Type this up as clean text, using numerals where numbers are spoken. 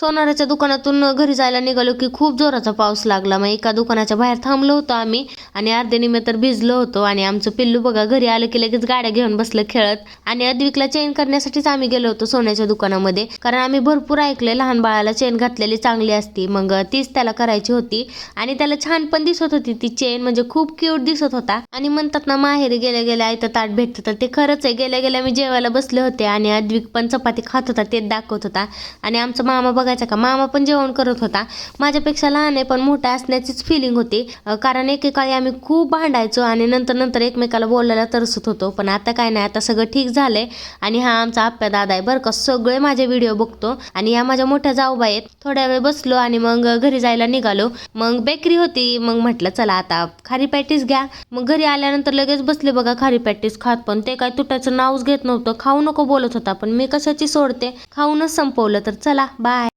सोनाराच्या दुकानातून घरी जायला निघालो की खूप जोराचा पाऊस लागला. मग एका दुकानाच्या बाहेर थांबलो होतो आम्ही आणि अर्धे निम्मे तर भिजलो होतो. आणि आमचं पिल्लू बघा घरी आलं की लगेच गाड्या घेऊन बसलं खेळत. आणि अद्विकला चेन करण्यासाठीच आम्ही गेलो होतो सोन्याच्या दुकानामध्ये, कारण आम्ही भरपूर ऐकलंय लहान बाळाला चेन घातलेली चांगली असती. मग तीच त्याला करायची होती आणि त्याला छान पण दिसत होती ती चेन, म्हणजे खूप क्यूट दिसत होता. आणि म्हणतात ना माहेरी गेल्या गेल्या आयतं ताट भेटतं, तर ते खरंच आहे. गेल्या गेल्या मी जेवायला बसले होते आणि अद्विक पण चपाती खात होता, तेच दाखवत होता. आणि आमचा मामा बघायचा का, मामा पण जेवण करत होता. माझ्यापेक्षा लहान आहे पण मोठा असण्याचीच फिलिंग होती, कारण एकेकाळी आम्ही खूप भांडायचो आणि नंतर नंतर एकमेकाला बोलायला तरसत होतो. पण आता काय नाही, आता सगळं ठीक झालंय. आणि हा आमचा आप्या दादा आहे बरं का, सगळे माझे व्हिडिओ बघतो. आणि या माझ्या मोठ्या जाऊबाई आहेत. थोड्या वेळ बसलो आणि मग घरी जायला निघालो. मग बेकरी होती, मग म्हटलं चला आता खारी पॅटीस घ्या. मग घरी आल्यानंतर लगेच बसले बघा खारी पॅटीस खात. पण ते काय तुटायचं नावच घेत नव्हतं. खाऊ नको बोलत होता, पण मी कशाची सोडते, खाऊनच संपवलं. तर चला बाय.